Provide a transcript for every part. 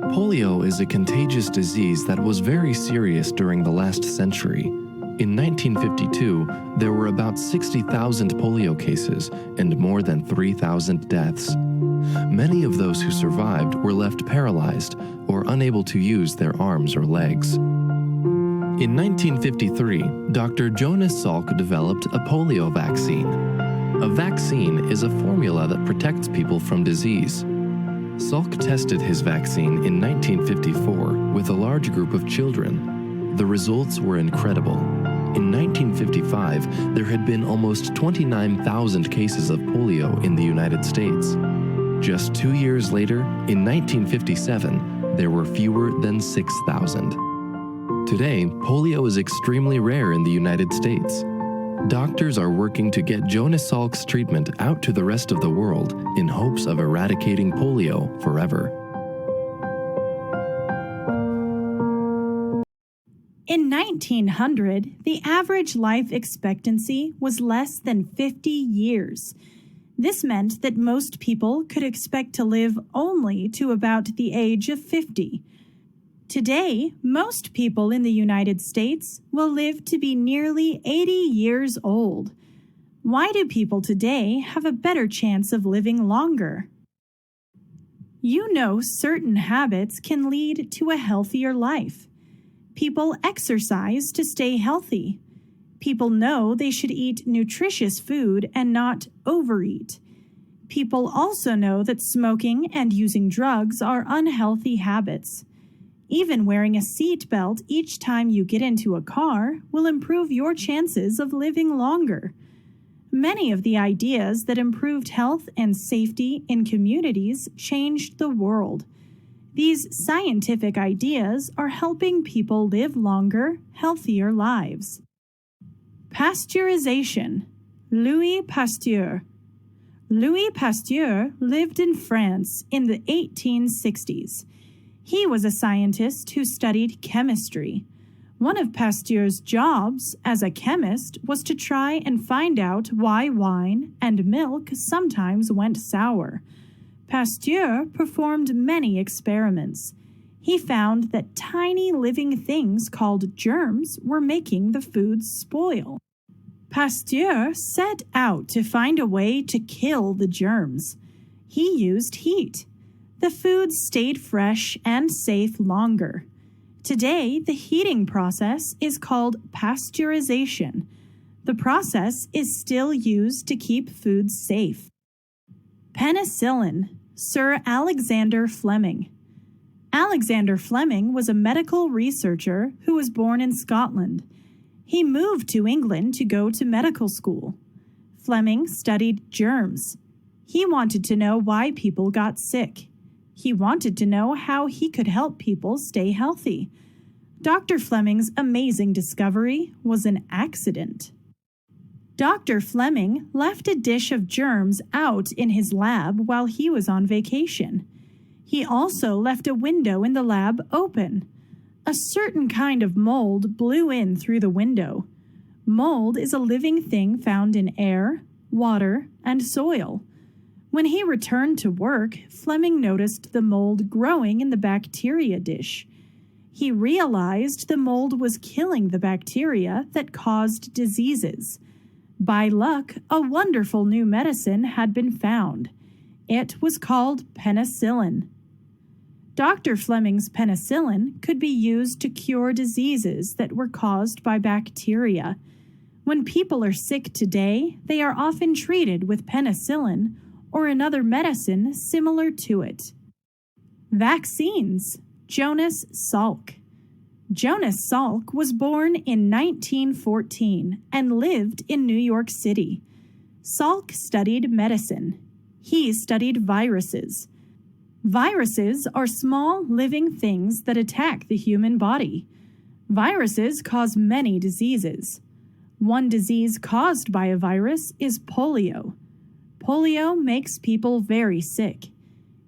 Polio is a contagious disease that was very serious during the last century. In 1952, there were about 60,000 polio cases and more than 3,000 deaths. Many of those who survived were left paralyzed or unable to use their arms or legs. In 1953, Dr. Jonas Salk developed a polio vaccine. A vaccine is a formula that protects people from disease. Salk tested his vaccine in 1954 with a large group of children. The results were incredible. In 1955, there had been almost 29,000 cases of polio in the United States. Just 2 years later, in 1957, there were fewer than 6,000. Today, polio is extremely rare in the United States. Doctors are working to get Jonas Salk's treatment out to the rest of the world in hopes of eradicating polio forever. In 1900, the average life expectancy was less than 50 years. This meant that most people could expect to live only to about the age of 50. Today, most people in the United States will live to be nearly 80 years old. Why do people today have a better chance of living longer? You know, certain habits can lead to a healthier life. People exercise to stay healthy. People know they should eat nutritious food and not overeat. People also know that smoking and using drugs are unhealthy habits. Even wearing a seat belt each time you get into a car will improve your chances of living longer. Many of the ideas that improved health and safety in communities changed the world. These scientific ideas are helping people live longer, healthier lives. Pasteurization. Louis Pasteur. Louis Pasteur lived in France in the 1860s. He was a scientist who studied chemistry. One of Pasteur's jobs as a chemist was to try and find out why wine and milk sometimes went sour. Pasteur performed many experiments. He found that tiny living things called germs were making the foods spoil. Pasteur set out to find a way to kill the germs. He used heat. The foods stayed fresh and safe longer. Today, the heating process is called pasteurization. The process is still used to keep foods safe. Penicillin. Sir Alexander Fleming. Alexander Fleming was a medical researcher who was born in Scotland. He moved to England to go to medical school. Fleming studied germs. He wanted to know why people got sick. He wanted to know how he could help people stay healthy. Dr. Fleming's amazing discovery was an accident. Dr. Fleming left a dish of germs out in his lab while he was on vacation. He also left a window in the lab open. A certain kind of mold blew in through the window. Mold is a living thing found in air, water, and soil. When he returned to work, Fleming noticed the mold growing in the bacteria dish. He realized the mold was killing the bacteria that caused diseases. By luck, a wonderful new medicine had been found. It was called penicillin. Dr. Fleming's penicillin could be used to cure diseases that were caused by bacteria. When people are sick today, they are often treated with penicillin or another medicine similar to it. Vaccines. Jonas Salk. Jonas Salk was born in 1914 and lived in New York City. Salk studied medicine. He studied viruses. Viruses are small living things that attack the human body. Viruses cause many diseases. One disease caused by a virus is polio. Polio makes people very sick.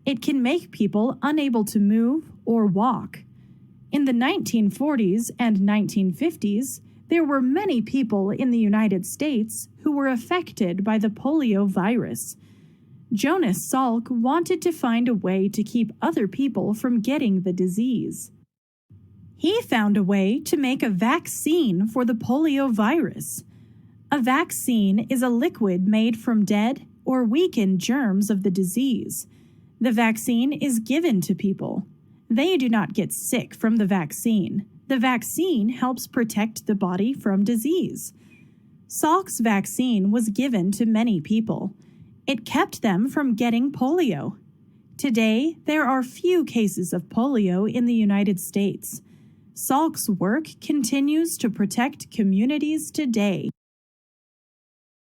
It can make people unable to move or walk. In the 1940s and 1950s, there were many people in the United States who were affected by the polio virus. Jonas Salk wanted to find a way to keep other people from getting the disease. He found a way to make a vaccine for the polio virus. A vaccine is a liquid made from dead or weakened germs of the disease. The vaccine is given to people. They do not get sick from the vaccine. The vaccine helps protect the body from disease. Salk's vaccine was given to many people. It kept them from getting polio. Today, there are few cases of polio in the United States. Salk's work continues to protect communities today.